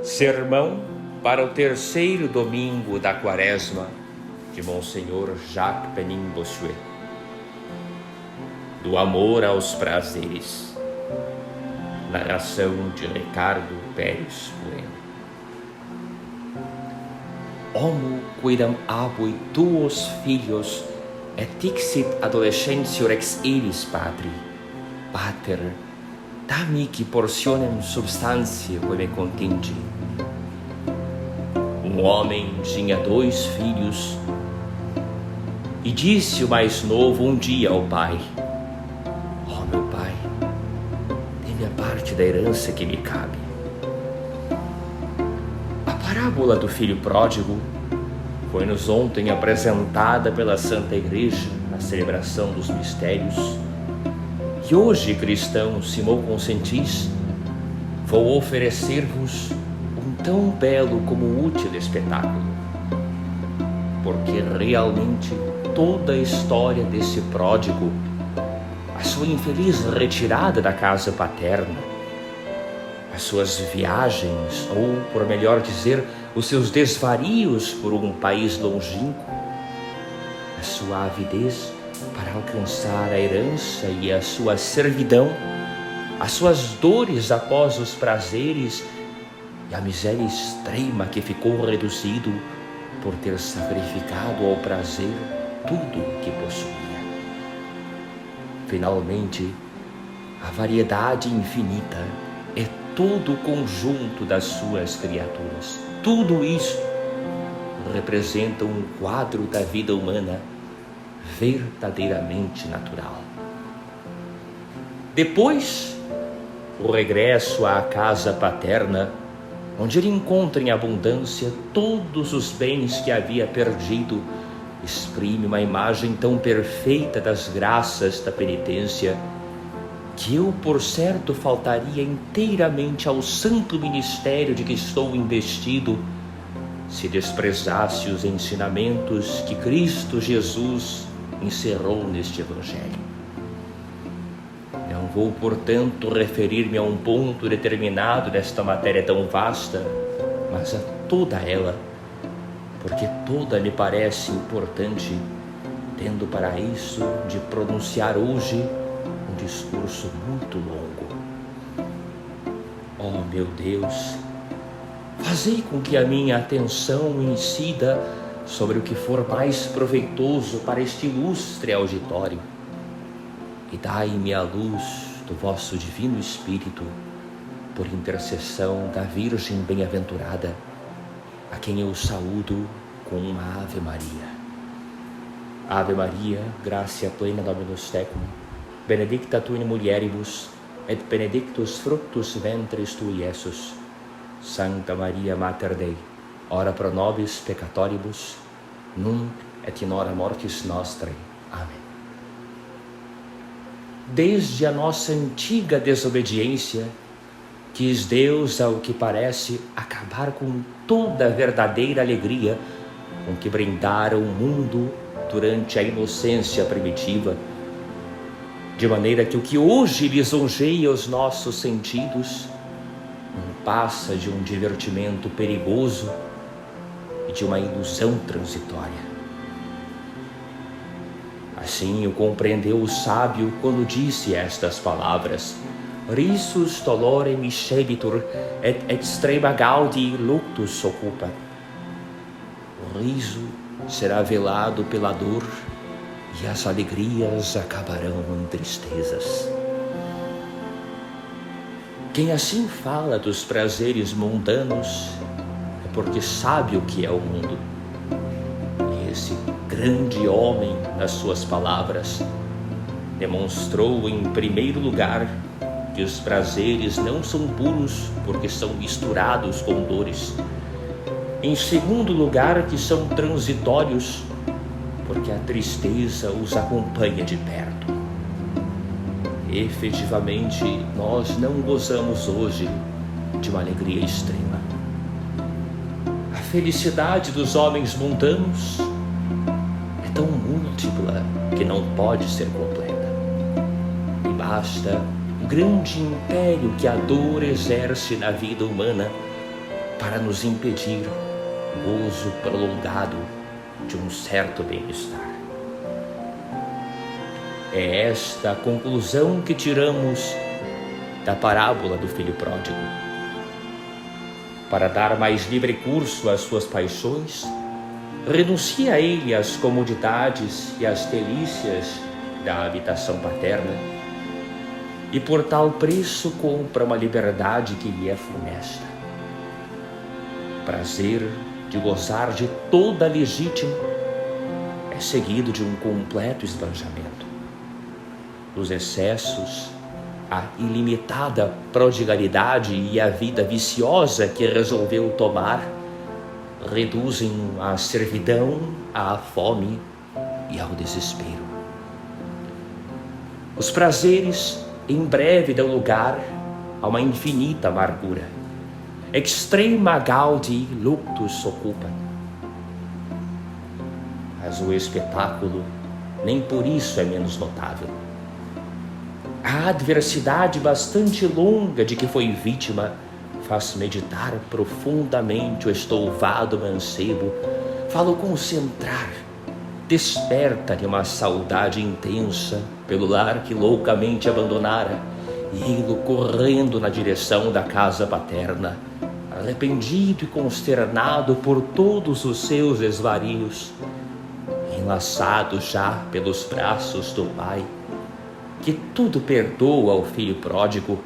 Sermão para o terceiro domingo da Quaresma, de Monsenhor Jacques Penin Bossuet. Do amor aos prazeres. Narração de Ricardo Pérez Bueno. Homo quidam abui tuos filios et dixit adolescentior ex elis patri. Pater, dammi portionem substantiae que me contingi. Homem tinha 2 filhos e disse o mais novo um dia ao pai: "Ó meu pai, dê-me a parte da herança que me cabe." A parábola do filho pródigo foi-nos ontem apresentada pela Santa Igreja na celebração dos mistérios, e hoje, cristãos e conscientes, vou oferecer-vos tão belo como útil espetáculo, porque realmente toda a história desse pródigo, a sua infeliz retirada da casa paterna, as suas viagens, ou por melhor dizer, os seus desvarios por um país longínquo, a sua avidez para alcançar a herança e a sua servidão, as suas dores após os prazeres e a miséria extrema que ficou reduzido por ter sacrificado ao prazer tudo o que possuía. Finalmente, a variedade infinita é todo o conjunto das suas criaturas. Tudo isso representa um quadro da vida humana verdadeiramente natural. Depois, o regresso à casa paterna, onde ele encontra em abundância todos os bens que havia perdido, exprime uma imagem tão perfeita das graças da penitência, que eu, por certo, faltaria inteiramente ao santo ministério de que estou investido, se desprezasse os ensinamentos que Cristo Jesus encerrou neste Evangelho. Não vou, portanto, referir-me a um ponto determinado desta matéria tão vasta, mas a toda ela, porque toda me parece importante, tendo para isso de pronunciar hoje um discurso muito longo. Oh, meu Deus, fazei com que a minha atenção incida sobre o que for mais proveitoso para este ilustre auditório, e dai-me a luz do vosso divino Espírito, por intercessão da Virgem bem-aventurada, a quem eu saúdo com uma Ave Maria. Ave Maria, gratia plena Dominus tecum, benedicta tu in mulieribus, et benedictus fructus ventris tui, Iesus. Santa Maria Mater Dei, ora pro nobis peccatoribus, nunc et in hora mortis nostrae. Amém. Desde a nossa antiga desobediência, quis Deus, ao que parece, acabar com toda a verdadeira alegria com que brindara o mundo durante a inocência primitiva, de maneira que o que hoje lisonjeia os nossos sentidos não passa de um divertimento perigoso e de uma ilusão transitória. Assim o compreendeu o sábio quando disse estas palavras: "Risus dolore miscebitur, et extrema gaudi luctus occupa." O riso será velado pela dor e as alegrias acabarão em tristezas. Quem assim fala dos prazeres mundanos é porque sabe o que é o mundo. E esse grande homem, nas suas palavras, demonstrou em primeiro lugar que os prazeres não são puros porque são misturados com dores. Em segundo lugar, que são transitórios porque a tristeza os acompanha de perto. Efetivamente, nós não gozamos hoje de uma alegria extrema. A felicidade dos homens mundanos é tão múltipla que não pode ser completa. E basta o grande império que a dor exerce na vida humana para nos impedir o gozo prolongado de um certo bem-estar. É esta a conclusão que tiramos da parábola do filho pródigo. Para dar mais livre curso às suas paixões, renuncia ele às comodidades e às delícias da habitação paterna e por tal preço compra uma liberdade que lhe é funesta. Prazer de gozar de toda a legítima é seguido de um completo esbanjamento. Os excessos, a ilimitada prodigalidade e a vida viciosa que resolveu tomar reduzem à servidão, à fome e ao desespero. Os prazeres em breve dão lugar a uma infinita amargura. Extrema gaudi luctus ocupa. Mas o espetáculo nem por isso é menos notável. A adversidade bastante longa de que foi vítima faz meditar profundamente o estouvado mancebo, fala-o concentrar, desperta-lhe uma saudade intensa pelo lar que loucamente abandonara, e ele correndo na direção da casa paterna, arrependido e consternado por todos os seus desvarios, enlaçado já pelos braços do pai, que tudo perdoa ao filho pródigo,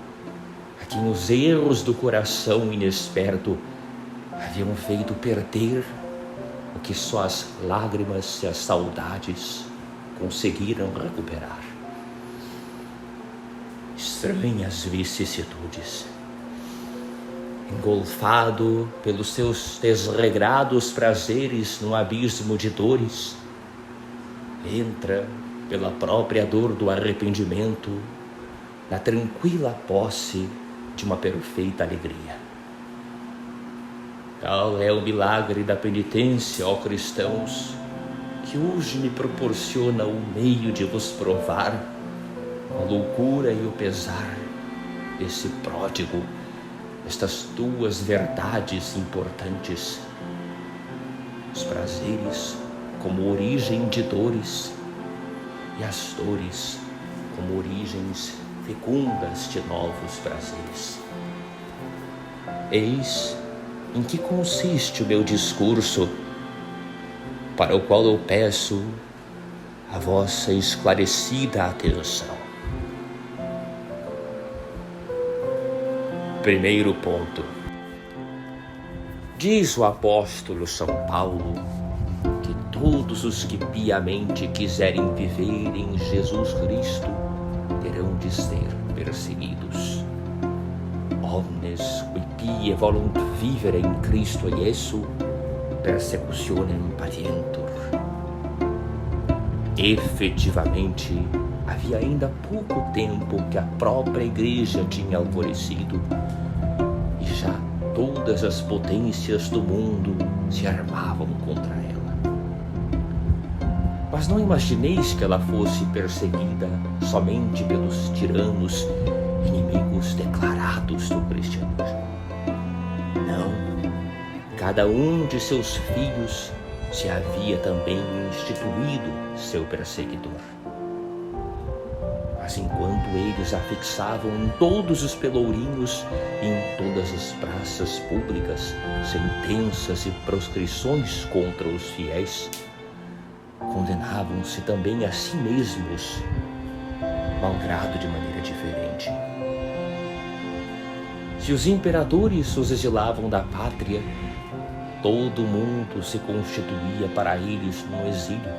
a quem os erros do coração inesperto haviam feito perder o que só as lágrimas e as saudades conseguiram recuperar. Estranhas vicissitudes. Engolfado pelos seus desregrados prazeres num abismo de dores, entra pela própria dor do arrependimento na tranquila posse de uma perfeita alegria. Tal é o milagre da penitência, ó cristãos, que hoje me proporciona o meio de vos provar a loucura e o pesar desse pródigo, estas duas verdades importantes: os prazeres como origem de dores e as dores como origens fecundas de novos prazeres. Eis em que consiste o meu discurso, para o qual eu peço a vossa esclarecida atenção. Primeiro ponto. Diz o apóstolo São Paulo que todos os que piamente quiserem viver em Jesus Cristo terão de ser perseguidos. Omnes qui pie volunt vivere in Cristo Iesu persecutionem patientur. Efetivamente, havia ainda pouco tempo que a própria Igreja tinha alvorecido e já todas as potências do mundo se armavam contra ela. Mas não imagineis que ela fosse perseguida somente pelos tiranos, inimigos declarados do cristianismo. Não, cada um de seus filhos se havia também instituído seu perseguidor. Mas enquanto eles afixavam em todos os pelourinhos e em todas as praças públicas sentenças e proscrições contra os fiéis, condenavam-se também a si mesmos, malgrado de maneira diferente. Se os imperadores os exilavam da pátria, todo mundo se constituía para eles num exílio,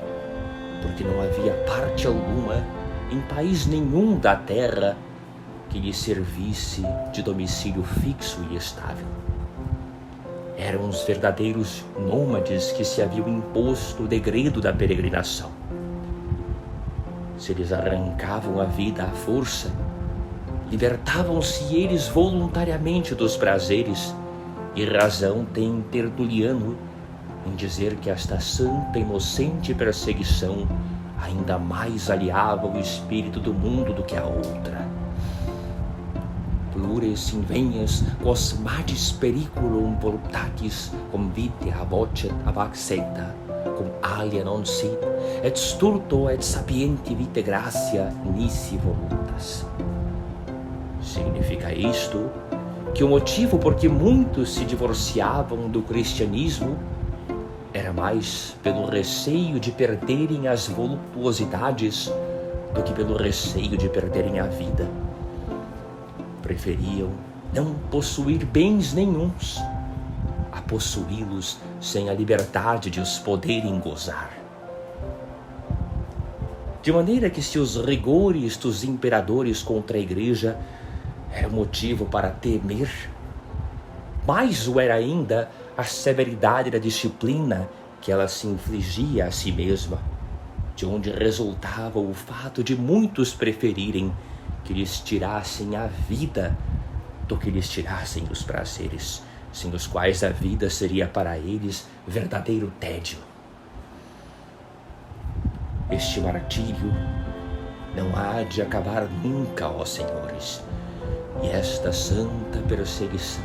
porque não havia parte alguma em país nenhum da terra que lhe servisse de domicílio fixo e estável. Eram os verdadeiros nômades que se haviam imposto o degredo da peregrinação. Se eles arrancavam a vida à força, libertavam-se eles voluntariamente dos prazeres, e razão tem Tertuliano em dizer que esta santa inocente perseguição ainda mais aliava o espírito do mundo do que a outra. plures invenias quos magis periculum voluptatis convite abocet abaxenta, cum alia non sit, et stulto et sapienti vitae gratia nisi voluntas. Significa isto que o motivo por que muitos se divorciavam do cristianismo era mais pelo receio de perderem as voluptuosidades do que pelo receio de perderem a vida. Preferiam não possuir bens nenhuns a possuí-los sem a liberdade de os poderem gozar. De maneira que se os rigores dos imperadores contra a igreja era motivo para temer, mais o era ainda a severidade da disciplina que ela se infligia a si mesma, de onde resultava o fato de muitos preferirem que lhes tirassem a vida do que lhes tirassem os prazeres, sem os quais a vida seria para eles verdadeiro tédio. Este martírio não há de acabar nunca, ó senhores, e esta santa perseguição,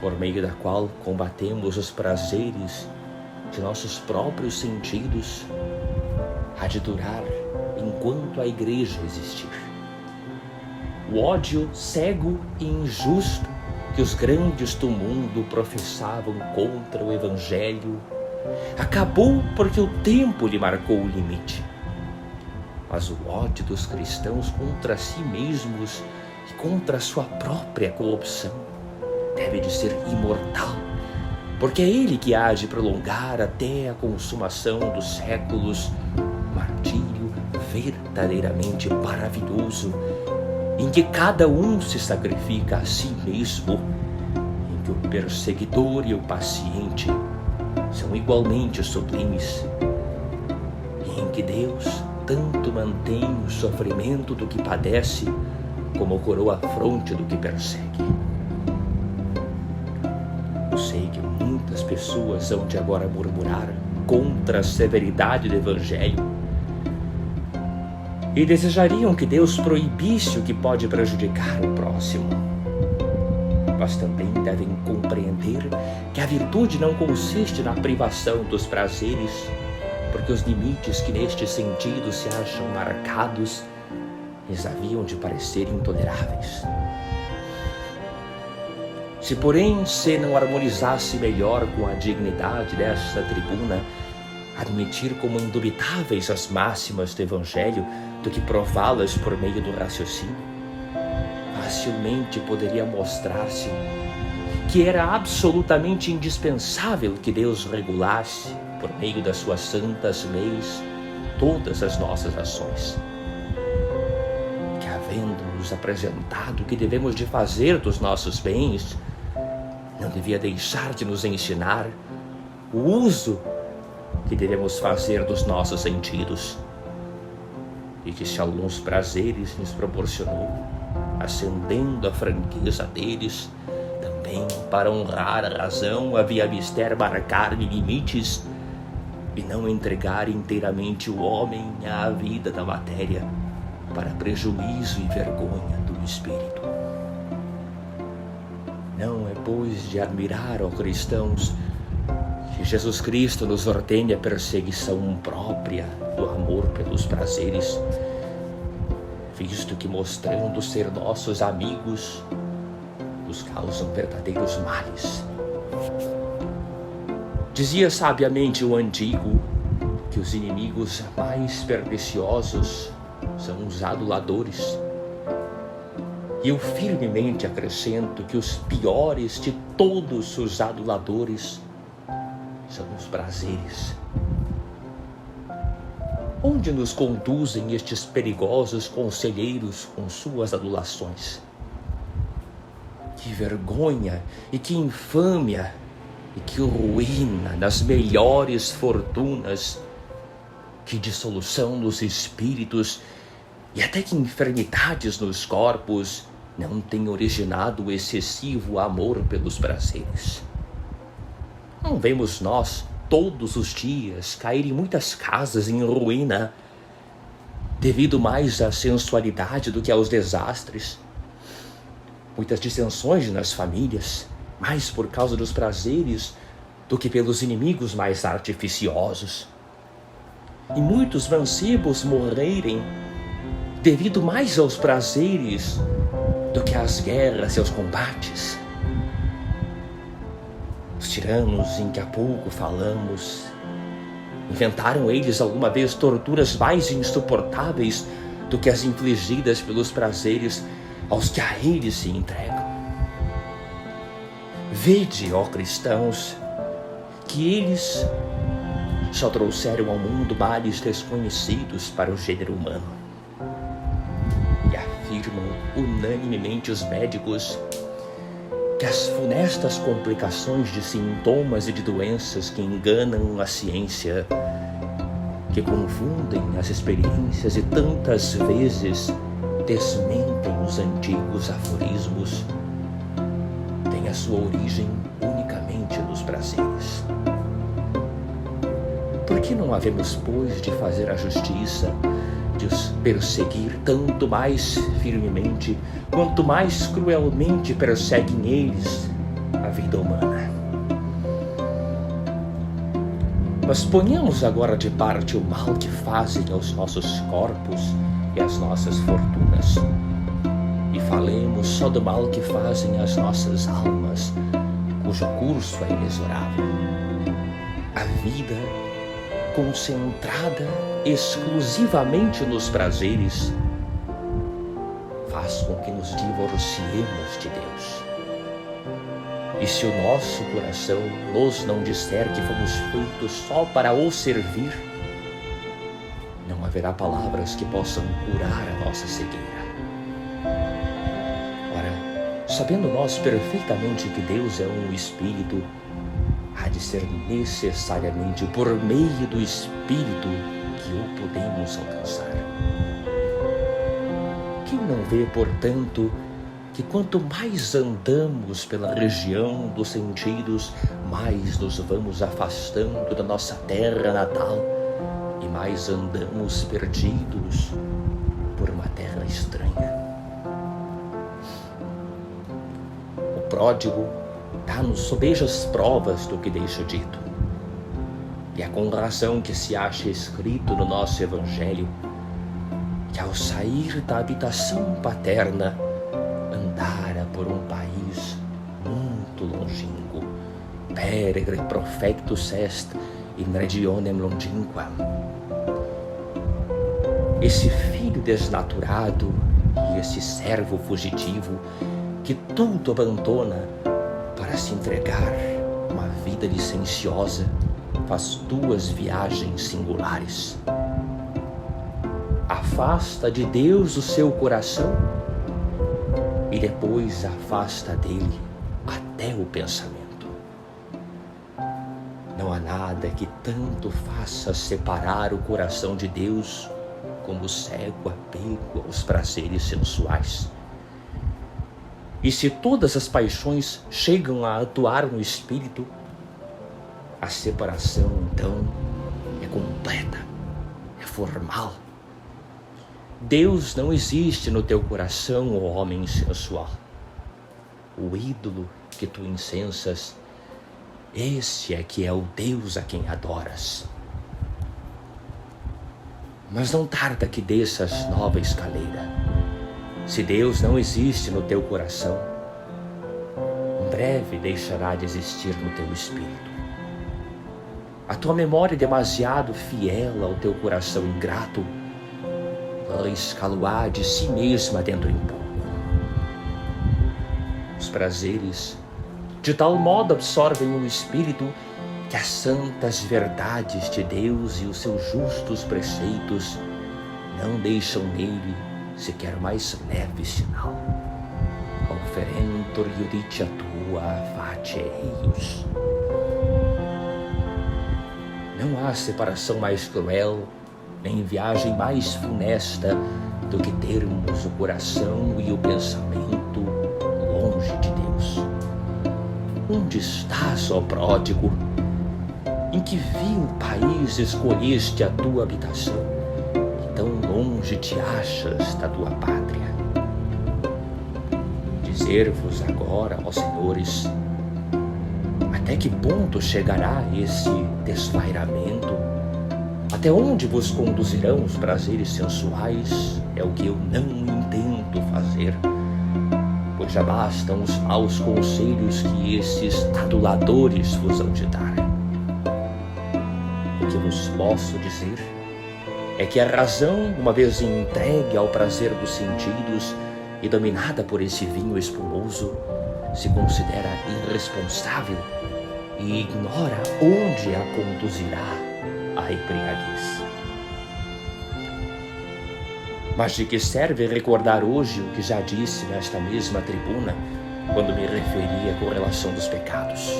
por meio da qual combatemos os prazeres de nossos próprios sentidos, há de durar enquanto a igreja existir. O ódio cego e injusto que os grandes do mundo professavam contra o Evangelho acabou porque o tempo lhe marcou o limite. Mas o ódio dos cristãos contra si mesmos e contra a sua própria corrupção deve de ser imortal, porque é ele que há de prolongar até a consumação dos séculos um martírio verdadeiramente maravilhoso, em que cada um se sacrifica a si mesmo, em que o perseguidor e o paciente são igualmente sublimes, e em que Deus tanto mantém o sofrimento do que padece, como coroa a fronte do que persegue. Eu sei que muitas pessoas hão de agora murmurar contra a severidade do Evangelho e desejariam que Deus proibisse o que pode prejudicar o próximo. Mas também devem compreender que a virtude não consiste na privação dos prazeres, porque os limites que neste sentido se acham marcados lhes haviam de parecer intoleráveis. Se, porém, se não harmonizasse melhor com a dignidade desta tribuna, admitir como indubitáveis as máximas do Evangelho do que prová-las por meio do raciocínio, facilmente poderia mostrar-se que era absolutamente indispensável que Deus regulasse, por meio das suas santas leis, todas as nossas ações. Que, havendo-nos apresentado o que devemos de fazer dos nossos bens, não devia deixar de nos ensinar o uso que devemos fazer dos nossos sentidos, e que se alguns prazeres nos proporcionou, acendendo a franqueza deles, também para honrar a razão havia mister marcar-lhe limites e não entregar inteiramente o homem à vida da matéria, para prejuízo e vergonha do espírito. Não é, pois, de admirar, ó cristãos, que Jesus Cristo nos ordene a perseguição própria do amor pelos prazeres, visto que, mostrando ser nossos amigos, nos causam verdadeiros males. Dizia sabiamente o antigo que os inimigos mais perniciosos são os aduladores. E eu firmemente acrescento que os piores de todos os aduladores são os prazeres. Onde nos conduzem estes perigosos conselheiros com suas adulações? Que vergonha e que infâmia e que ruína nas melhores fortunas, que dissolução nos espíritos e até que enfermidades nos corpos não têm originado o excessivo amor pelos prazeres. Não vemos nós, todos os dias, cair em muitas casas em ruína, devido mais à sensualidade do que aos desastres? muitas dissensões nas famílias, mais por causa dos prazeres do que pelos inimigos mais artificiosos. E muitos mancebos morrerem devido mais aos prazeres do que às guerras e aos combates. Os tiranos em que há pouco falamos, inventaram eles alguma vez torturas mais insuportáveis do que as infligidas pelos prazeres aos que a eles se entregam? Vede, ó cristãos, que eles só trouxeram ao mundo males desconhecidos para o gênero humano. E afirmam unanimemente os médicos que as funestas complicações de sintomas e de doenças que enganam a ciência, que confundem as experiências e tantas vezes desmentem os antigos aforismos, têm a sua origem unicamente nos prazeres. Por que não havemos, pois, de fazer a justiça, de os perseguir tanto mais firmemente, quanto mais cruelmente perseguem eles a vida humana? Mas ponhamos agora de parte o mal que fazem aos nossos corpos e às nossas fortunas, e falemos só do mal que fazem às nossas almas, cujo curso é inexorável. A vida concentrada exclusivamente nos prazeres faz com que nos divorciemos de Deus. E se o nosso coração nos não disser que fomos feitos só para o servir, não haverá palavras que possam curar a nossa cegueira. Ora, sabendo nós perfeitamente que Deus é um Espírito, há de ser necessariamente por meio do Espírito que o podemos alcançar. Quem não vê, portanto, que quanto mais andamos pela região dos sentidos, mais nos vamos afastando da nossa terra natal e mais andamos perdidos por uma terra estranha? O pródigo dá-nos sobejas provas do que deixa dito. E é com razão que se acha escrito no nosso Evangelho que ao sair da habitação paterna andara por um país muito longínquo, peregre profectus est in regionem longínqua. Esse filho desnaturado e esse servo fugitivo que tudo abandona para se entregar uma vida licenciosa, faz duas viagens singulares. Afasta de Deus o seu coração e depois afasta dele até o pensamento. Não há nada que tanto faça separar o coração de Deus como o cego apego aos prazeres sensuais. E se todas as paixões chegam a atuar no espírito, a separação então é completa, é formal. Deus não existe no teu coração, ó homem sensual. O ídolo que tu incensas, esse é que é o Deus a quem adoras. Mas não tarda que desças nova escaleira. Se Deus não existe no teu coração, em breve deixará de existir no teu espírito. A tua memória é demasiado fiel ao teu coração ingrato, vai escaluar de si mesma dentro em pouco. Os prazeres de tal modo absorvem o espírito que as santas verdades de Deus e os seus justos preceitos não deixam nele sequer mais leve sinal. Oferentur iudicia tua face eius. Não há separação mais cruel, nem viagem mais funesta do que termos o coração e o pensamento longe de Deus. Onde estás, ó pródigo? Em que vil país escolheste a tua habitação? E tão longe te achas da tua pátria? Diz dizer-vos agora, ó senhores, até que ponto chegará esse desvairamento? Até onde vos conduzirão os prazeres sensuais? É o que eu não intento fazer, pois já bastam os maus conselhos que esses aduladores vos hão de dar. O que vos posso dizer é que a razão, uma vez entregue ao prazer dos sentidos e dominada por esse vinho espumoso, se considera irresponsável e ignora onde a conduzirá a embriaguez. Mas de que serve recordar hoje o que já disse nesta mesma tribuna, quando me referi à correlação dos pecados?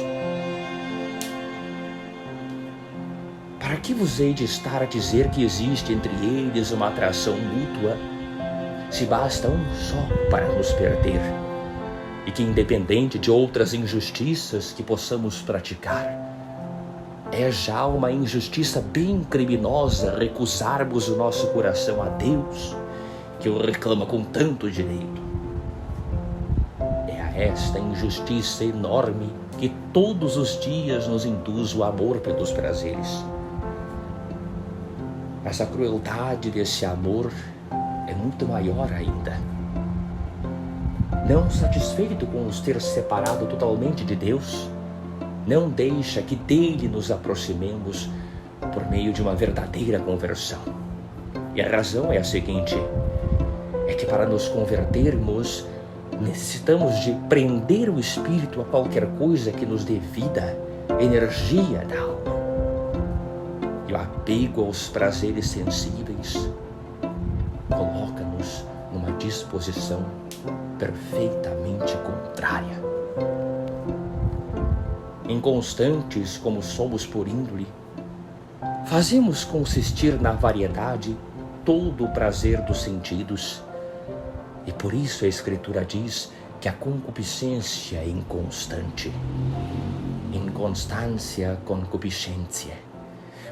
Para que vos hei de estar a dizer que existe entre eles uma atração mútua, se basta um só para nos perder, e que, independente de outras injustiças que possamos praticar, é já uma injustiça bem criminosa recusarmos o nosso coração a Deus, que o reclama com tanto direito. É a esta injustiça enorme que todos os dias nos induz o amor pelos prazeres. Mas a crueldade desse amor é muito maior ainda. Não satisfeito com nos ter separado totalmente de Deus, não deixa que dele nos aproximemos por meio de uma verdadeira conversão. E a razão é a seguinte: é que para nos convertermos, necessitamos de prender o espírito a qualquer coisa que nos dê vida, energia da alma. E o apego aos prazeres sensíveis coloca-nos numa disposição perfeitamente contrária. Inconstantes como somos por índole, fazemos consistir na variedade todo o prazer dos sentidos, e por isso a Escritura diz que a concupiscência é inconstante. Inconstância, concupiscência.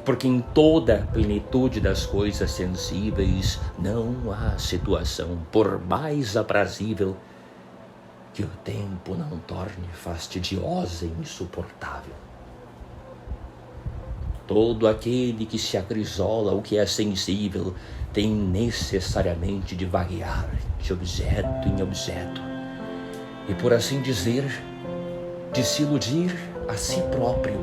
Porque em toda a plenitude das coisas sensíveis não há situação, por mais aprazível, que o tempo não torne fastidiosa e insuportável. Todo aquele que se acrisola ao que é sensível tem necessariamente de vaguear de objeto em objeto e, por assim dizer, de se iludir a si próprio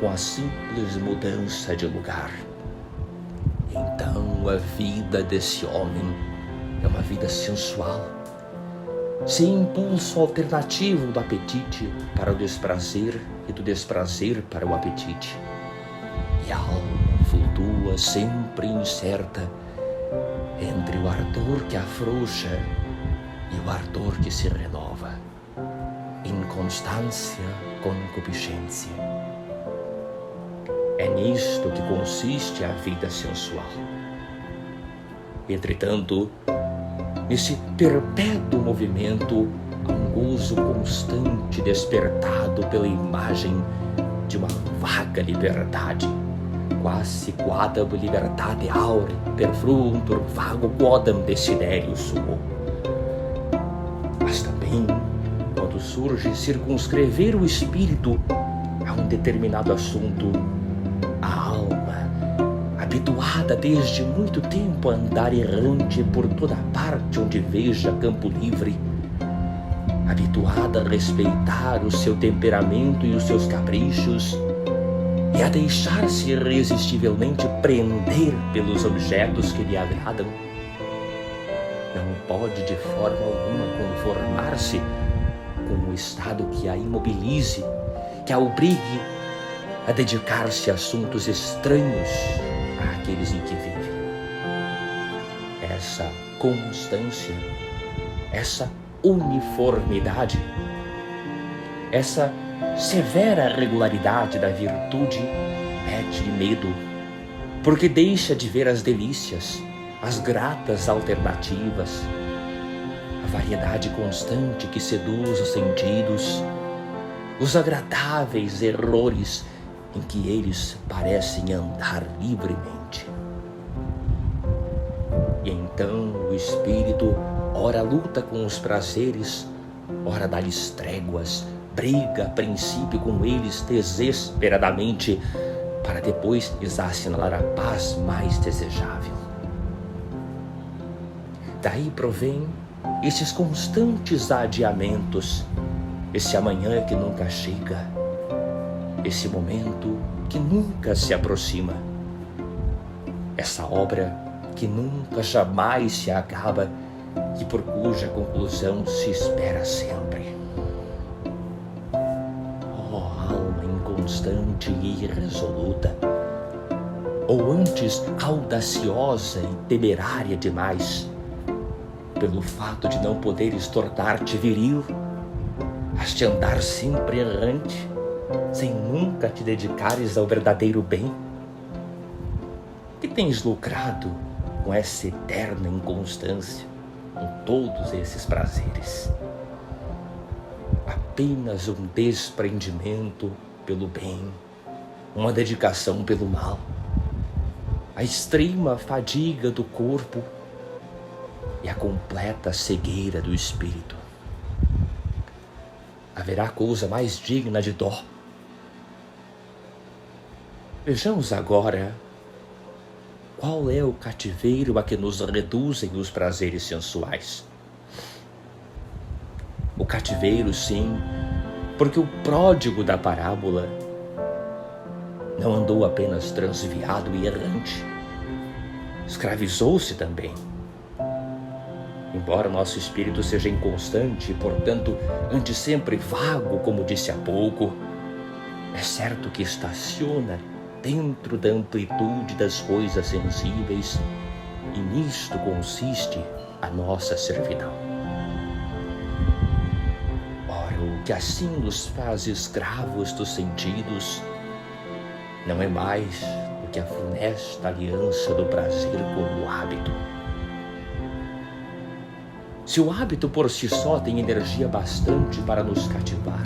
com a simples mudança de lugar. Então a vida desse homem é uma vida sensual, sem impulso alternativo do apetite para o desprazer e do desprazer para o apetite. E a alma flutua sempre incerta entre o ardor que afrouxa e o ardor que se renova. Inconstância, concupiscência. É nisto que consiste a vida sensual. Entretanto, nesse perpétuo movimento, há um gozo constante despertado pela imagem de uma vaga liberdade, quasi quadam libertate aure per fruntur vago quodam desiderium suo. Mas também, quando surge circunscrever o espírito a um determinado assunto, a alma, habituada desde muito tempo a andar errante por toda parte onde veja campo livre, habituada a respeitar o seu temperamento e os seus caprichos, e a deixar-se irresistivelmente prender pelos objetos que lhe agradam, não pode de forma alguma conformar-se com um estado que a imobilize, que a obrigue a dedicar-se a assuntos estranhos àqueles em que vive. Essa constância, essa uniformidade, essa severa regularidade da virtude mete-lhe medo, porque deixa de ver as delícias, as gratas alternativas, a variedade constante que seduz os sentidos, os agradáveis errores em que eles parecem andar livremente. E então o espírito ora luta com os prazeres, ora dá-lhes tréguas, briga a princípio com eles desesperadamente, para depois lhes assinalar a paz mais desejável. Daí provém esses constantes adiamentos, esse amanhã que nunca chega, esse momento que nunca se aproxima, essa obra que nunca jamais se acaba e por cuja conclusão se espera sempre. Oh, alma inconstante e irresoluta, ou antes audaciosa e temerária demais, pelo fato de não poderes tornar-te viril, has de andar sempre errante, sem nunca te dedicares ao verdadeiro bem? Que tens lucrado com essa eterna inconstância, com todos esses prazeres? Apenas um desprendimento pelo bem, uma dedicação pelo mal, a extrema fadiga do corpo e a completa cegueira do espírito. Haverá coisa mais digna de dó? Vejamos agora qual é o cativeiro a que nos reduzem os prazeres sensuais. O cativeiro, sim, porque o pródigo da parábola não andou apenas transviado e errante, escravizou-se também. Embora nosso espírito seja inconstante e, portanto, ande sempre vago, como disse há pouco, é certo que estaciona dentro da amplitude das coisas sensíveis, e nisto consiste a nossa servidão. Ora, o que assim nos faz escravos dos sentidos não é mais do que a funesta aliança do prazer com o hábito. Se o hábito por si só tem energia bastante para nos cativar,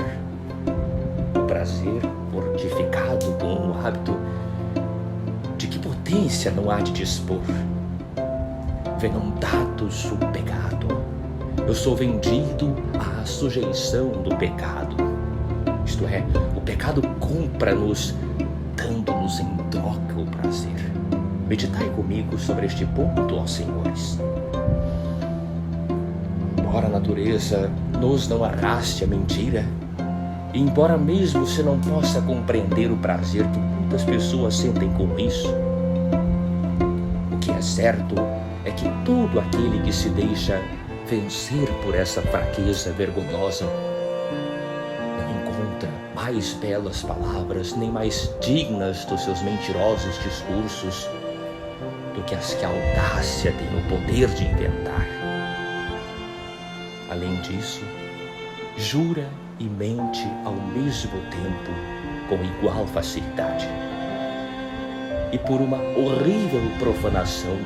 o prazer fortificado com o hábito, de que potência não há de dispor? Venham dados o pecado, eu sou vendido à sujeição do pecado. Isto é, o pecado compra-nos, dando-nos em troca o prazer. Meditai comigo sobre este ponto, ó senhores. Embora a natureza nos não arraste a mentira, e embora mesmo se não possa compreender o prazer que muitas pessoas sentem com isso, o que é certo é que todo aquele que se deixa vencer por essa fraqueza vergonhosa não encontra mais belas palavras nem mais dignas dos seus mentirosos discursos do que as que a audácia tem o poder de inventar. Além disso, jura e mente ao mesmo tempo com igual facilidade. E por uma horrível profanação,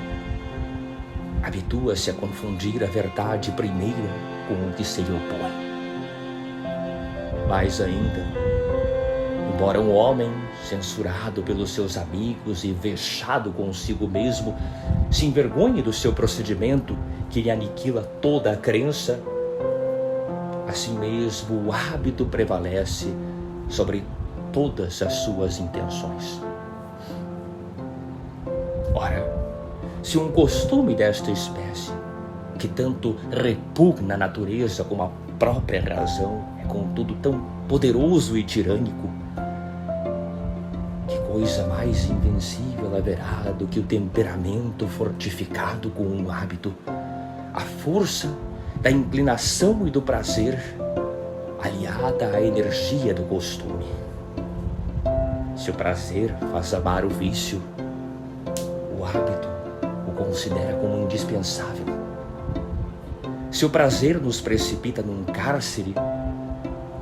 habitua-se a confundir a verdade primeira com o que se lhe opõe. Mais ainda, embora um homem, censurado pelos seus amigos e vexado consigo mesmo, se envergonhe do seu procedimento que lhe aniquila toda a crença, assim mesmo o hábito prevalece sobre todas as suas intenções. Ora, se um costume desta espécie, que tanto repugna a natureza como a própria razão, é contudo tão poderoso e tirânico, que coisa mais invencível haverá do que o temperamento fortificado com um hábito, a força da inclinação e do prazer, aliada à energia do costume. Se o prazer faz amar o vício, o hábito o considera como indispensável. Se o prazer nos precipita num cárcere,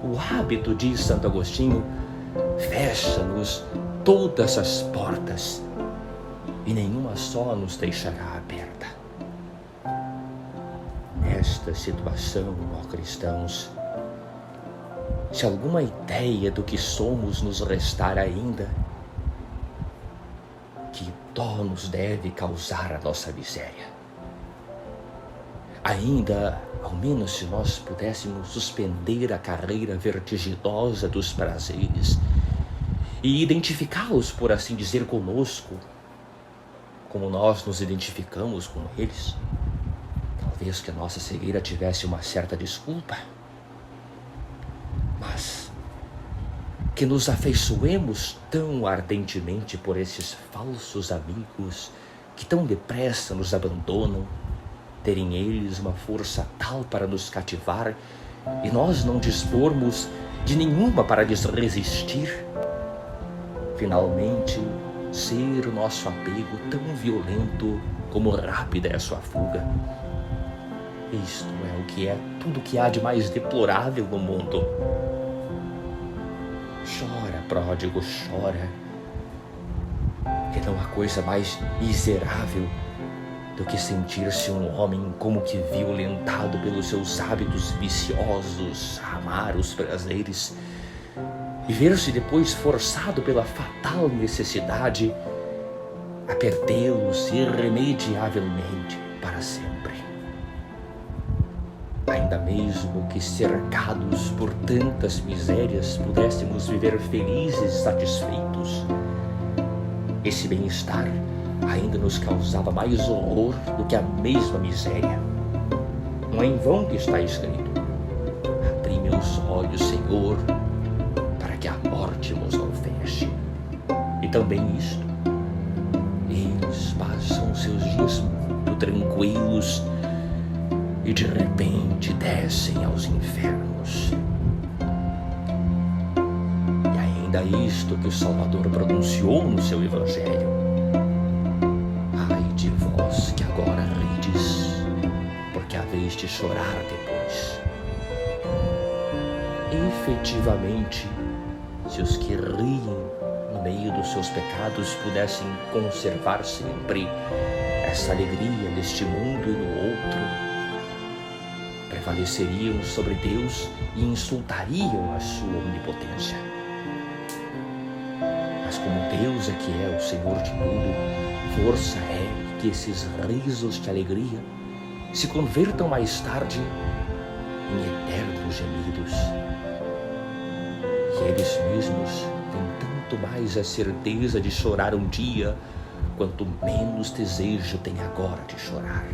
o hábito, diz Santo Agostinho, fecha-nos todas as portas e nenhuma só nos deixará aberta. Nesta situação, ó cristãos, se alguma ideia do que somos nos restar ainda, que dó nos deve causar a nossa miséria. Ainda, ao menos se nós pudéssemos suspender a carreira vertiginosa dos prazeres e identificá-los, por assim dizer, conosco, como nós nos identificamos com eles, talvez que a nossa cegueira tivesse uma certa desculpa, mas que nos afeiçoemos tão ardentemente por esses falsos amigos que tão depressa nos abandonam, terem eles uma força tal para nos cativar e nós não dispormos de nenhuma para lhes resistir, finalmente ser o nosso apego tão violento como rápida é a sua fuga. Isto é o que é tudo que há de mais deplorável no mundo. Chora, pródigo, chora, que não há coisa mais miserável do que sentir-se um homem como que violentado pelos seus hábitos viciosos a amar os prazeres e ver-se depois forçado pela fatal necessidade a perdê-los irremediavelmente para sempre. Ainda mesmo que cercados por tantas misérias pudéssemos viver felizes e satisfeitos, esse bem-estar ainda nos causava mais horror do que a mesma miséria. Não é em vão que está escrito: abri meus olhos, Senhor, para que a morte nos não feche. E também isto: eles passam seus dias muito tranquilos e de repente descem aos infernos. E ainda isto que o Salvador pronunciou no seu Evangelho: ai de vós que agora rides, porque haveis de chorar depois. Efetivamente, se os que riem no meio dos seus pecados pudessem conservar sempre essa alegria neste mundo e no outro, prevaleceriam sobre Deus e insultariam a sua onipotência. Mas como Deus é que é o Senhor de tudo, força é que esses risos de alegria se convertam mais tarde em eternos gemidos. E eles mesmos têm tanto mais a certeza de chorar um dia, quanto menos desejo têm agora de chorar.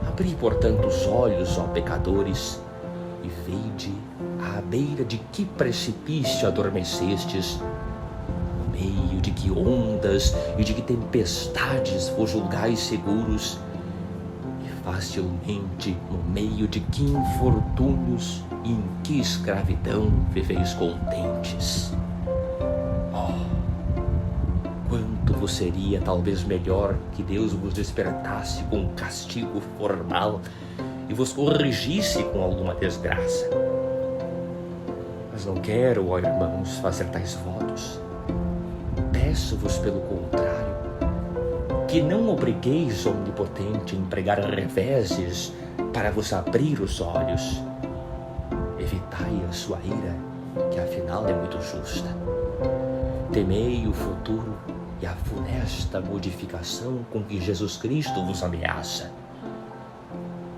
Abri, portanto, os olhos, ó pecadores, e vede à beira de que precipício adormecestes, no meio de que ondas e de que tempestades vos julgais seguros, e facilmente no meio de que infortúnios e em que escravidão viveis contentes. Quanto vos seria talvez melhor que Deus vos despertasse com um castigo formal e vos corrigisse com alguma desgraça. Mas não quero, ó irmãos, fazer tais votos. Peço-vos, pelo contrário, que não obrigueis o Onipotente a empregar reveses para vos abrir os olhos. Evitai a sua ira, que afinal é muito justa. Temei o futuro e a funesta modificação com que Jesus Cristo vos ameaça.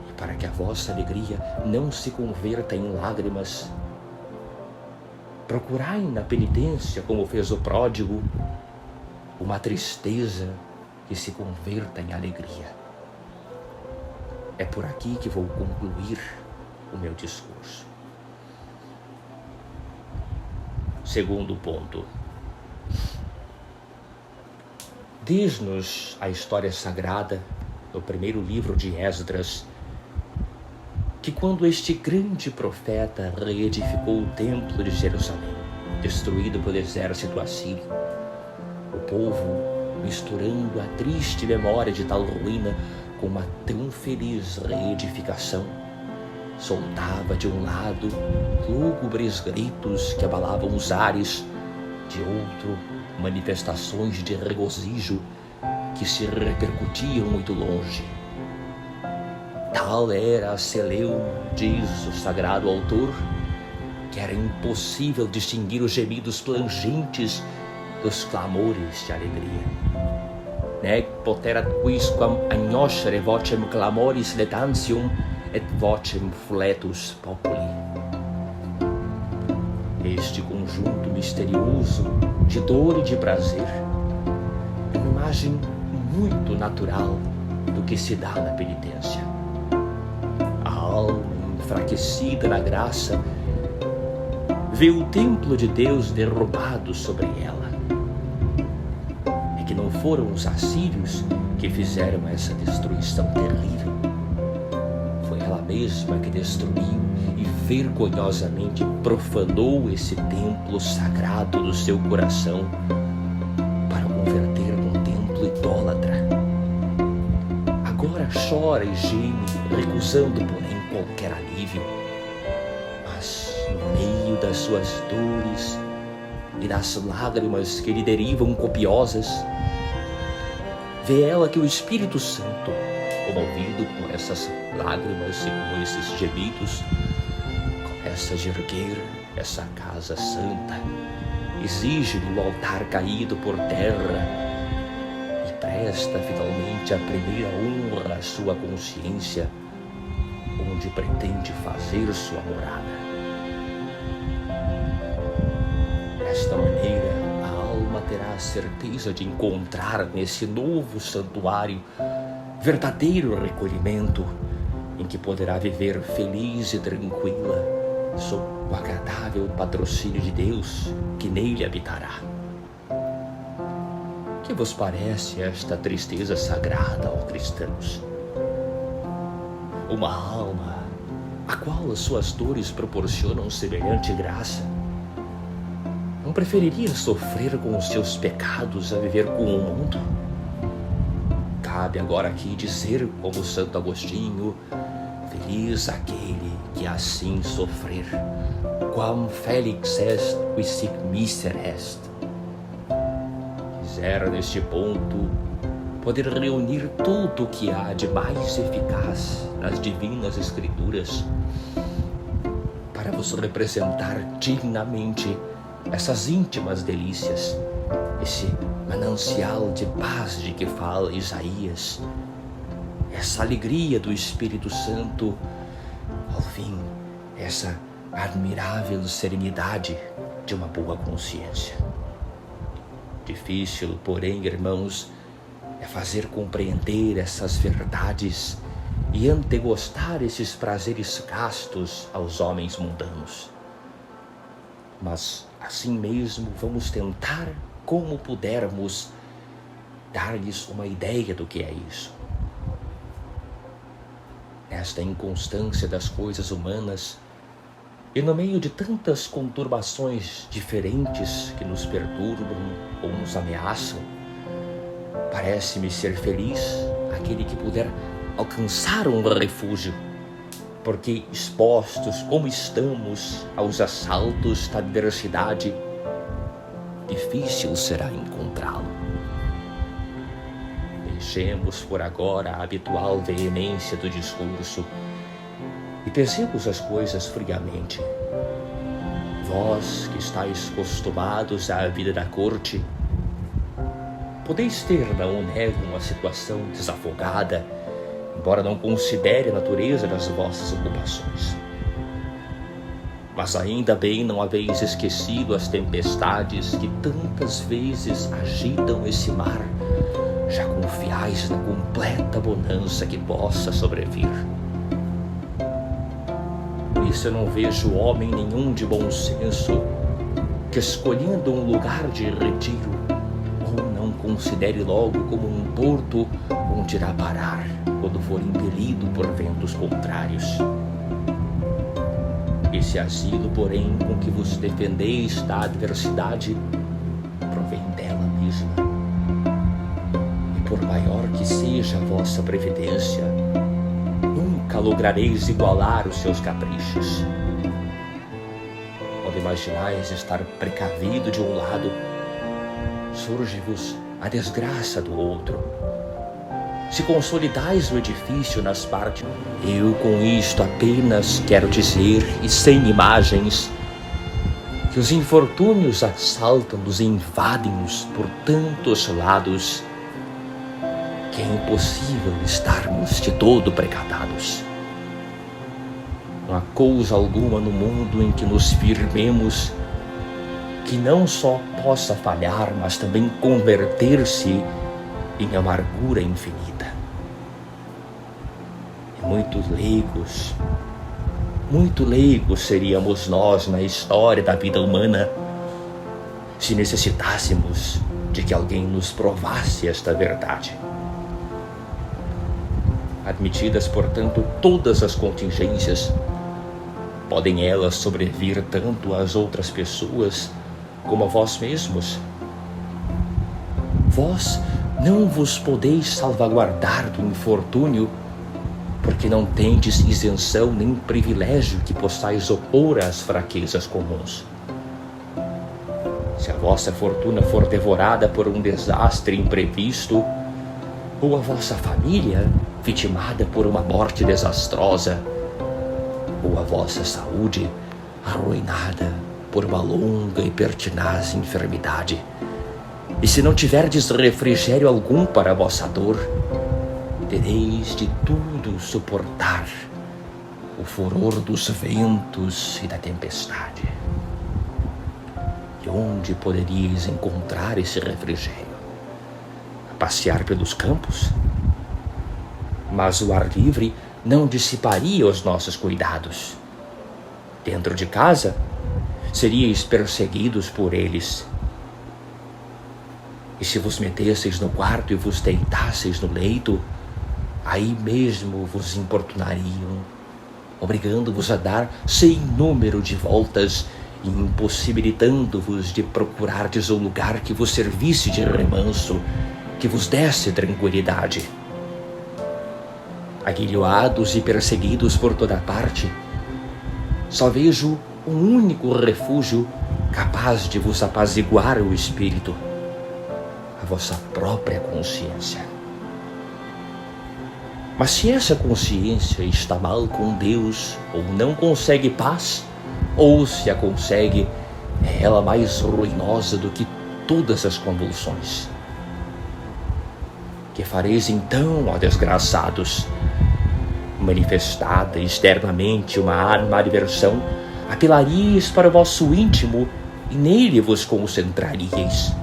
E para que a vossa alegria não se converta em lágrimas, procurai na penitência, como fez o pródigo, uma tristeza que se converta em alegria. É por aqui que vou concluir o meu discurso. Segundo ponto. Diz-nos a história sagrada, no primeiro livro de Esdras, que quando este grande profeta reedificou o templo de Jerusalém, destruído pelo exército assírio, o povo, misturando a triste memória de tal ruína com uma tão feliz reedificação, soltava de um lado lúgubres gritos que abalavam os ares, de outro manifestações de regozijo que se repercutiam muito longe. Tal era a celeuma, diz o sagrado autor, que era impossível distinguir os gemidos plangentes dos clamores de alegria. nec poterat quisquam agnoscere vocem clamoris letantium et vocem fletus populi. Este conjunto misterioso de dor e de prazer é uma imagem muito natural do que se dá na penitência. A alma enfraquecida na graça vê o templo de Deus derrubado sobre ela. É que não foram os assírios que fizeram essa destruição terrível. Foi ela mesma que destruiu e vergonhosamente profanou esse templo sagrado do seu coração para o converter num templo idólatra. Agora chora e geme, recusando, porém, qualquer alívio. Mas, no meio das suas dores e das lágrimas que lhe derivam copiosas, vê ela que o Espírito Santo, comovido com essas lágrimas e com esses gemidos, começa a erguer essa casa santa, exige-lhe o altar caído por terra e presta finalmente a primeira honra à sua consciência, onde pretende fazer sua morada. Desta maneira, a alma terá a certeza de encontrar nesse novo santuário verdadeiro recolhimento, em que poderá viver feliz e tranquila sob o agradável patrocínio de Deus que nele habitará. Que vos parece esta tristeza sagrada, ó cristãos? Uma alma a qual as suas dores proporcionam semelhante graça, não preferiria sofrer com os seus pecados a viver com o mundo? Cabe agora aqui dizer, como Santo Agostinho: feliz aquele que assim sofrer, quam felix est qui sic miser est. Quisera neste ponto poder reunir tudo o que há de mais eficaz nas divinas Escrituras para vos representar dignamente essas íntimas delícias, esse manancial de paz de que fala Isaías, essa alegria do Espírito Santo, ao fim, essa admirável serenidade de uma boa consciência. Difícil, porém, irmãos, é fazer compreender essas verdades e antegostar esses prazeres castos aos homens mundanos. Mas, assim mesmo, vamos tentar, como pudermos, dar-lhes uma ideia do que é isso. Nesta inconstância das coisas humanas, e no meio de tantas conturbações diferentes que nos perturbam ou nos ameaçam, parece-me ser feliz aquele que puder alcançar um refúgio, porque expostos como estamos aos assaltos da adversidade, difícil será encontrá-lo. Deixemos por agora a habitual veemência do discurso e pensemos as coisas friamente. Vós que estáis acostumados à vida da corte, podeis ter, não nego, uma situação desafogada, embora não considere a natureza das vossas ocupações. Mas ainda bem não haveis esquecido as tempestades que tantas vezes agitam esse mar, já confiais na completa bonança que possa sobrevir. Por isso eu não vejo homem nenhum de bom senso que, escolhendo um lugar de retiro, ou não considere logo como um porto onde irá parar quando for impelido por ventos contrários. Esse asilo, porém, com que vos defendeis da adversidade, provém dela mesma. E por maior que seja a vossa previdência, nunca lograreis igualar os seus caprichos. Quando imaginais estar precavido de um lado, surge-vos a desgraça do outro. Se consolidais o edifício nas partes, eu com isto apenas quero dizer, e sem imagens, que os infortúnios assaltam-nos e invadem-nos por tantos lados, que é impossível estarmos de todo precatados. Não há coisa alguma no mundo em que nos firmemos que não só possa falhar, mas também converter-se em amargura infinita. E muito leigos seríamos nós na história da vida humana se necessitássemos de que alguém nos provasse esta verdade. Admitidas, portanto, todas as contingências, podem elas sobrevir tanto às outras pessoas como a vós mesmos. Vós não vos podeis salvaguardar do infortúnio, porque não tendes isenção nem privilégio que possais opor às fraquezas comuns. Se a vossa fortuna for devorada por um desastre imprevisto, ou a vossa família vitimada por uma morte desastrosa, ou a vossa saúde arruinada por uma longa e pertinaz enfermidade, e se não tiverdes refrigério algum para a vossa dor, tereis de tudo suportar o furor dos ventos e da tempestade. E onde poderíeis encontrar esse refrigério? A passear pelos campos? Mas o ar livre não dissiparia os nossos cuidados. Dentro de casa, seríeis perseguidos por eles. E se vos metesseis no quarto e vos deitasseis no leito, aí mesmo vos importunariam, obrigando-vos a dar sem número de voltas e impossibilitando-vos de procurardes um lugar que vos servisse de remanso, que vos desse tranquilidade. Aguilhoados e perseguidos por toda parte, só vejo um único refúgio capaz de vos apaziguar o espírito: a vossa própria consciência. Mas se essa consciência está mal com Deus, ou não consegue paz, ou se a consegue, é ela mais ruinosa do que todas as convulsões. Que fareis então, ó desgraçados? Manifestada externamente uma animadversão, apelaríeis para o vosso íntimo e nele vos concentraríeis.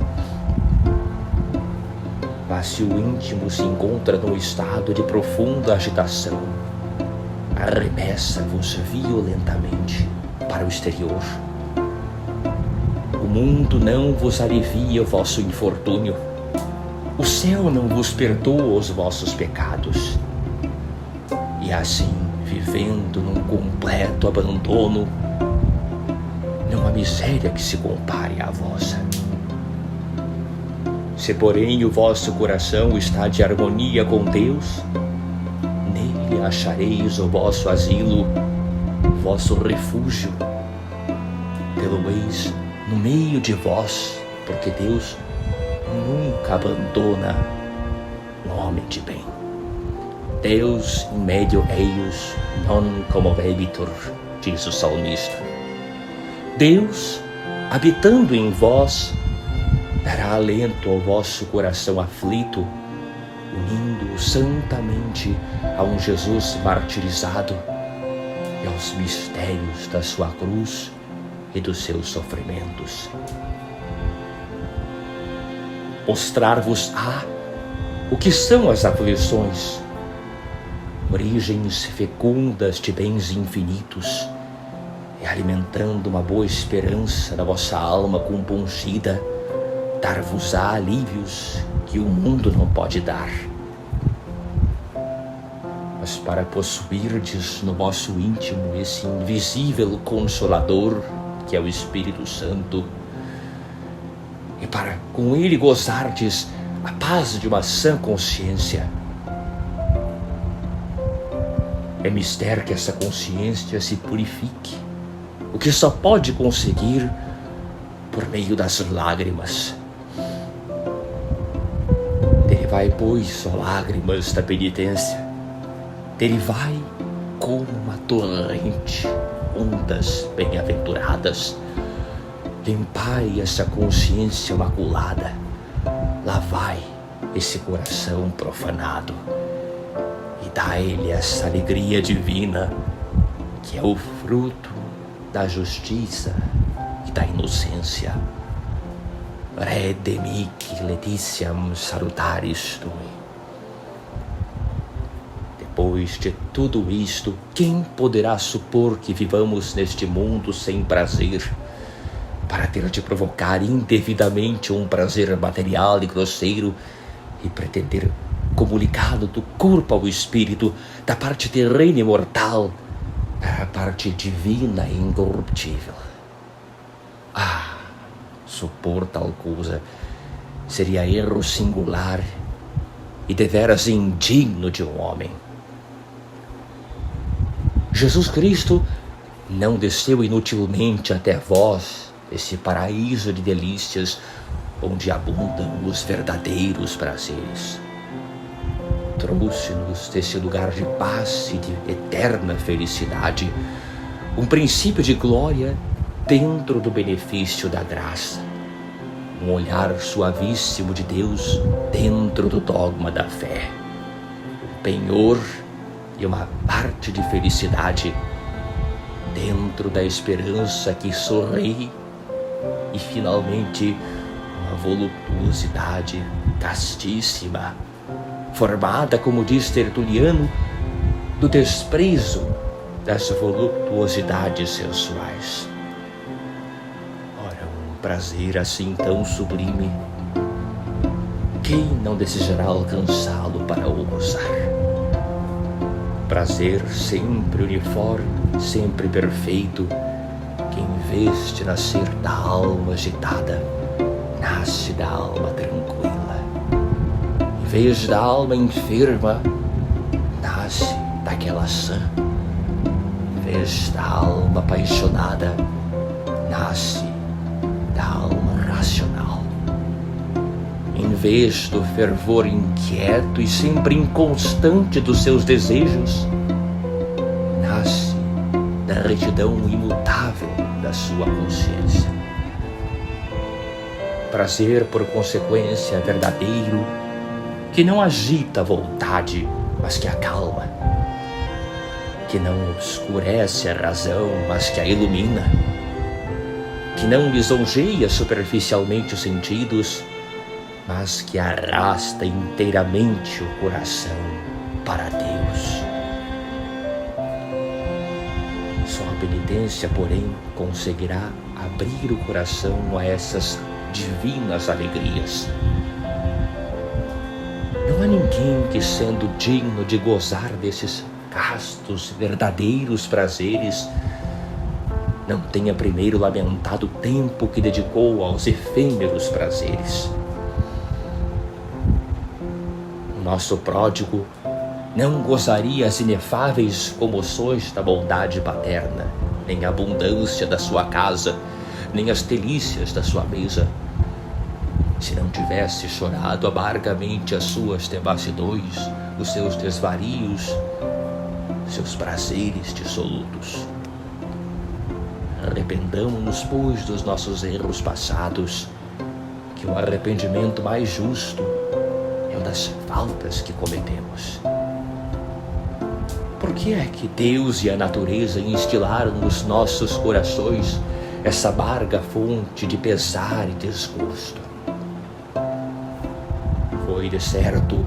Mas se o íntimo se encontra num estado de profunda agitação, arremessa-vos violentamente para o exterior. O mundo não vos alivia o vosso infortúnio. O céu não vos perdoa os vossos pecados. E assim, vivendo num completo abandono, não há miséria que se compare à vossa. Se, porém, o vosso coração está de harmonia com Deus, nele achareis o vosso asilo, o vosso refúgio. Pelo-eis no meio de vós, porque Deus nunca abandona um homem de bem. Deus in medio eius non commovebitur, diz o salmista. Deus, habitando em vós, dará alento ao vosso coração aflito, unindo-o santamente a um Jesus martirizado e aos mistérios da sua cruz e dos seus sofrimentos. Mostrar-vos-á o que são as aflições, origens fecundas de bens infinitos, e alimentando uma boa esperança da vossa alma compungida, dar-vos-á alívios que o mundo não pode dar. Mas para possuirdes no vosso íntimo esse invisível Consolador, que é o Espírito Santo, e para com ele gozardes a paz de uma sã consciência, é mister que essa consciência se purifique, o que só pode conseguir por meio das lágrimas. Derivai, pois, ó lágrimas da penitência, derivai como uma torrente, ondas bem-aventuradas, limpai essa consciência maculada, lavai esse coração profanado e dai-lhe essa alegria divina que é o fruto da justiça e da inocência. Redemic letitiam salutaris tui. Depois de tudo isto, quem poderá supor que vivamos neste mundo sem prazer, para ter de provocar indevidamente um prazer material e grosseiro e pretender comunicá-lo do corpo ao espírito, da parte terrena e mortal para a parte divina e incorruptível? Supor tal coisa seria erro singular e deveras indigno de um homem. Jesus Cristo não desceu inutilmente até vós, esse paraíso de delícias onde abundam os verdadeiros prazeres. Trouxe-nos desse lugar de paz e de eterna felicidade, um princípio de glória dentro do benefício da graça, um olhar suavíssimo de Deus dentro do dogma da fé, um penhor e uma parte de felicidade dentro da esperança que sorri e finalmente uma voluptuosidade castíssima, formada, como diz Tertuliano, do desprezo das voluptuosidades sensuais. Ora, um prazer assim tão sublime, quem não desejará alcançá-lo para o gozar? Prazer sempre uniforme, sempre perfeito, que em vez de nascer da alma agitada, nasce da alma tranquila. Em vez da alma enferma, nasce daquela sã. Em vez da alma apaixonada, nasce da alma racional. Em vez do fervor inquieto e sempre inconstante dos seus desejos, nasce da retidão imutável da sua consciência. Prazer, por consequência, verdadeiro, que não agita a vontade, mas que acalma, que não obscurece a razão, mas que a ilumina, que não lisonjeia superficialmente os sentidos, mas que arrasta inteiramente o coração para Deus. Só a penitência, porém, conseguirá abrir o coração a essas divinas alegrias. Não há ninguém que, sendo digno de gozar desses castos, verdadeiros prazeres, não tenha primeiro lamentado o tempo que dedicou aos efêmeros prazeres. O nosso pródigo não gozaria as inefáveis comoções da bondade paterna, nem a abundância da sua casa, nem as delícias da sua mesa, se não tivesse chorado amargamente as suas devassidões, os seus desvarios, seus prazeres dissolutos. Arrependamo-nos, pois, dos nossos erros passados, que o arrependimento mais justo é o das faltas que cometemos. Por que é que Deus e a natureza instilaram nos nossos corações essa amarga fonte de pesar e desgosto? Foi, de certo,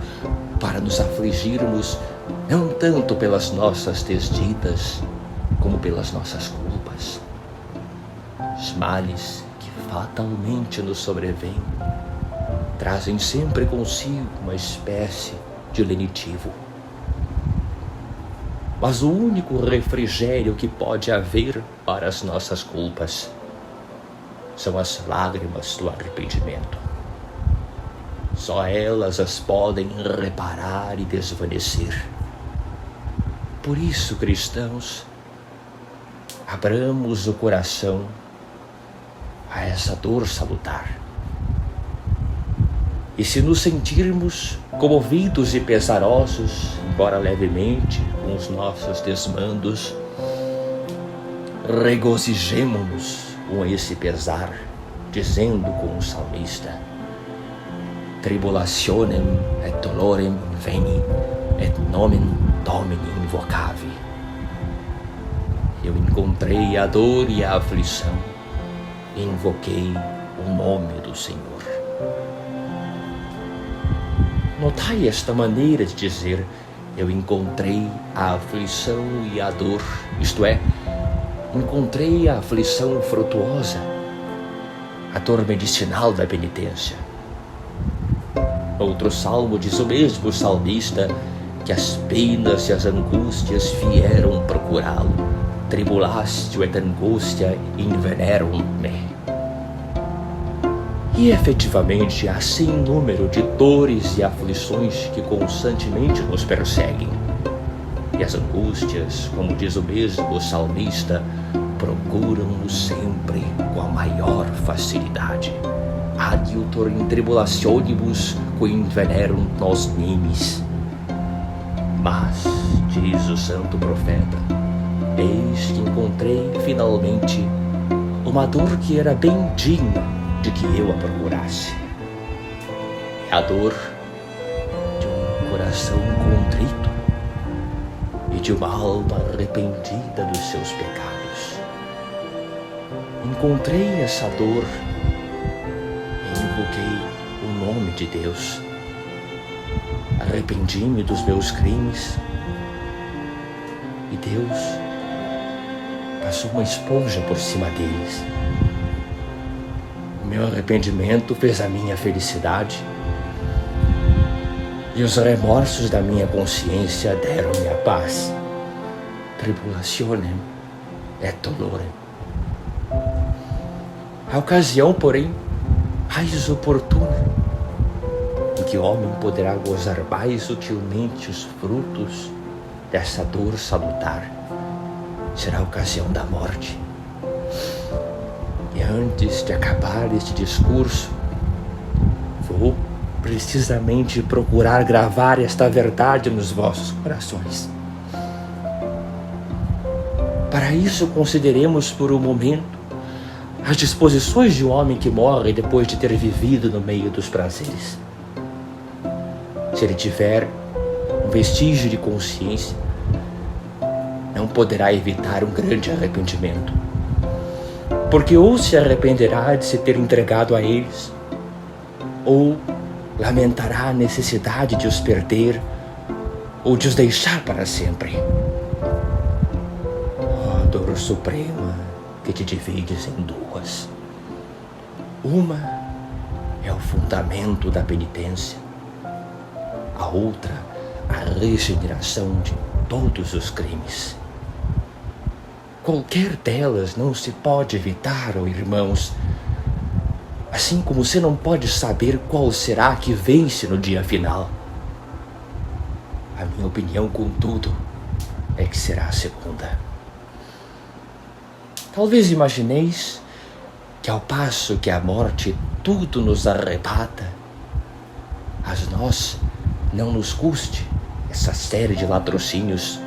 para nos afligirmos não tanto pelas nossas desditas, como pelas nossas culpas. Os males que fatalmente nos sobrevêm trazem sempre consigo uma espécie de lenitivo. Mas o único refrigério que pode haver para as nossas culpas são as lágrimas do arrependimento. Só elas as podem reparar e desvanecer. Por isso, cristãos, abramos o coração a essa dor salutar. E se nos sentirmos comovidos e pesarosos, embora levemente, com os nossos desmandos, regozijemo-nos com esse pesar, dizendo com o salmista: tribulationem et dolorem inveni, et nomen Domini invocavi. Eu encontrei a dor e a aflição, e invoquei o nome do Senhor. Notai esta maneira de dizer: eu encontrei a aflição e a dor, isto é, encontrei a aflição frutuosa, a dor medicinal da penitência. Outro salmo diz o mesmo salmista que as penas e as angústias vieram procurá-lo. Tribulastio et angustia invenerum-me. E efetivamente há sem número de dores e aflições que constantemente nos perseguem. E as angústias, como diz o mesmo salmista, procuram-nos sempre com a maior facilidade. Adiutor in tribulationibus qui invenerunt nos nimis. Mas, diz o santo profeta, eis que encontrei finalmente uma dor que era bem digna de que eu a procurasse. É a dor de um coração contrito e de uma alma arrependida dos seus pecados. Encontrei essa dor e invoquei o nome de Deus. Arrependi-me dos meus crimes e Deus passou uma esponja por cima deles. O meu arrependimento fez a minha felicidade e os remorsos da minha consciência deram-me a paz. Tribulationem et dolorem. A ocasião, porém, mais oportuna, em que o homem poderá gozar mais sutilmente os frutos dessa dor salutar, será a ocasião da morte. E antes de acabar este discurso, vou precisamente procurar gravar esta verdade nos vossos corações. Para isso, consideremos por um momento as disposições de um homem que morre depois de ter vivido no meio dos prazeres. Se ele tiver um vestígio de consciência, não poderá evitar um grande arrependimento, porque ou se arrependerá de se ter entregado a eles, ou lamentará a necessidade de os perder ou de os deixar para sempre. Ó dor suprema que te divides em duas. Uma é o fundamento da penitência, a outra a regeneração de todos os crimes. Qualquer delas não se pode evitar, ó irmãos, assim como você não pode saber qual será que vence no dia final. A minha opinião, contudo, é que será a segunda. Talvez imagineis que ao passo que a morte tudo nos arrebata, a nós não nos custe essa série de latrocínios,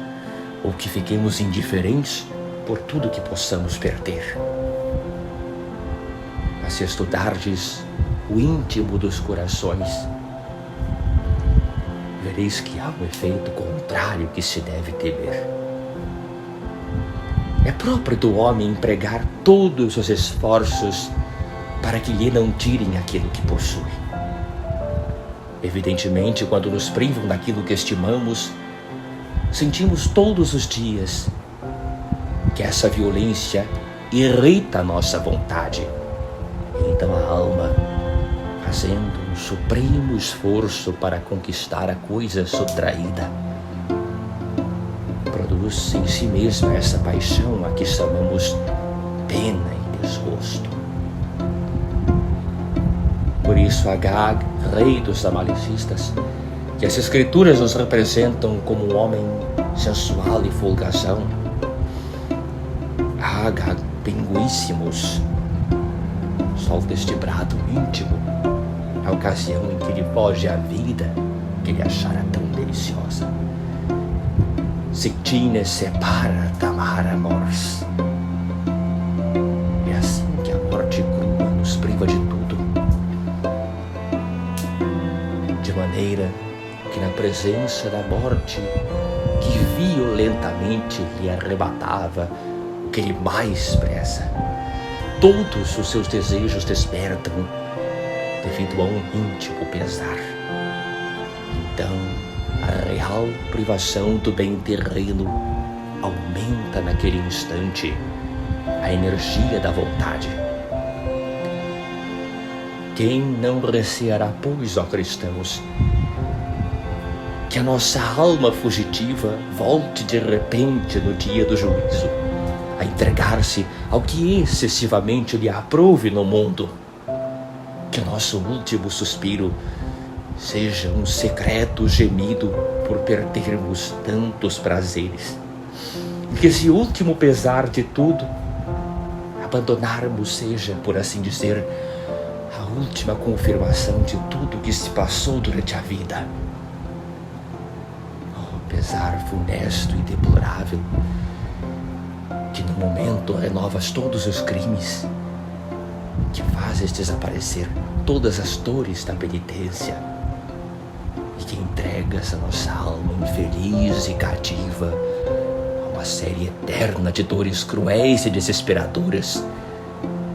ou que fiquemos indiferentes por tudo que possamos perder. Mas se estudardes o íntimo dos corações, vereis que há um efeito contrário que se deve temer. É próprio do homem empregar todos os esforços para que lhe não tirem aquilo que possui. Evidentemente, quando nos privam daquilo que estimamos, sentimos todos os dias que essa violência irrita a nossa vontade. Então a alma, fazendo um supremo esforço para conquistar a coisa subtraída, produz em si mesma essa paixão a que chamamos pena e desgosto. Por isso Agag, rei dos amalecistas, que as escrituras nos representam como um homem sensual e folgazão, Agag pinguíssimos, solta este brado íntimo, a ocasião em que lhe foge a vida que ele achara tão deliciosa. Sictine separa tamara mors. É assim que a morte crua nos priva de tudo. que na presença da morte, que violentamente lhe arrebatava o que ele mais preza, todos os seus desejos despertam devido a um íntimo pesar. Então, a real privação do bem terreno aumenta naquele instante a energia da vontade. Quem não receará, pois, ó cristãos, que a nossa alma fugitiva volte de repente no dia do juízo a entregar-se ao que excessivamente lhe aprouve no mundo? Que o nosso último suspiro seja um secreto gemido por perdermos tantos prazeres, e que esse último pesar de tudo abandonarmos seja, por assim dizer, a última confirmação de tudo que se passou durante a vida. Oh, pesar funesto e deplorável, que no momento renovas todos os crimes, que fazes desaparecer todas as dores da penitência, e que entregas a nossa alma infeliz e cativa a uma série eterna de dores cruéis e desesperadoras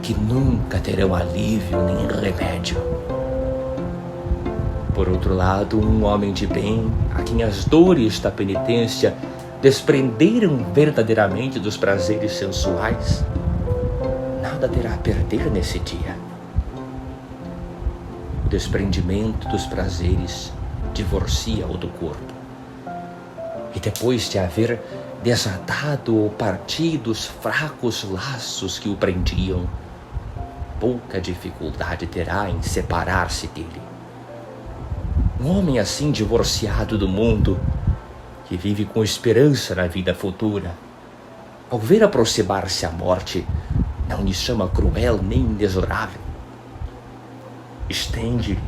que nunca terão alívio nem remédio. Por outro lado, um homem de bem, a quem as dores da penitência desprenderam verdadeiramente dos prazeres sensuais, nada terá a perder nesse dia. O desprendimento dos prazeres divorcia-o do corpo, e depois de haver desatado ou partido os fracos laços que o prendiam, pouca dificuldade terá em separar-se dele. Um homem assim divorciado do mundo, que vive com esperança na vida futura, ao ver aproximar-se a morte, não lhe chama cruel nem inexorável. Estende-lhe,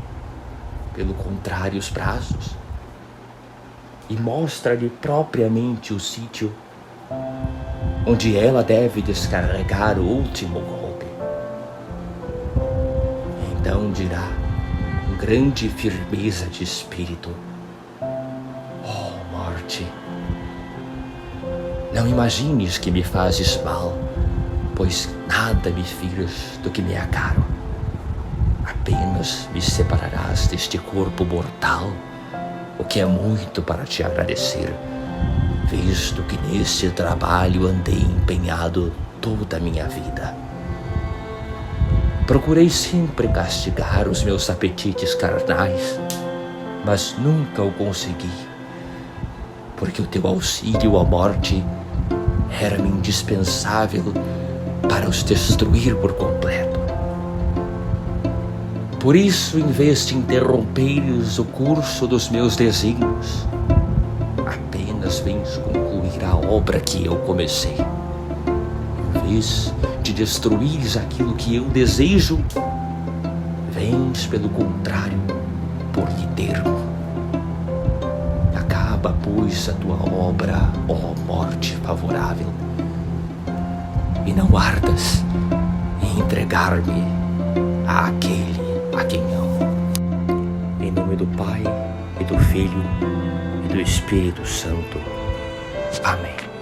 pelo contrário, os braços e mostra-lhe propriamente o sítio onde ela deve descarregar o último golpe. Então dirá, com grande firmeza de espírito: oh, morte, não imagines que me fazes mal, pois nada me firas do que me é caro. Apenas me separarás deste corpo mortal, o que é muito para te agradecer, visto que nesse trabalho andei empenhado toda a minha vida. Procurei sempre castigar os meus apetites carnais, mas nunca o consegui, porque o teu auxílio à morte era-me indispensável para os destruir por completo. Por isso, em vez de interromperes o curso dos meus desígnios, apenas vens concluir a obra que eu comecei. Em vez de destruires aquilo que eu desejo, vens, pelo contrário, por lhe termo. Acaba, pois, a tua obra, ó morte favorável, e não ardas em entregar-me àquele a quem amo. Em nome do Pai, e do Filho, e do Espírito Santo. Amém.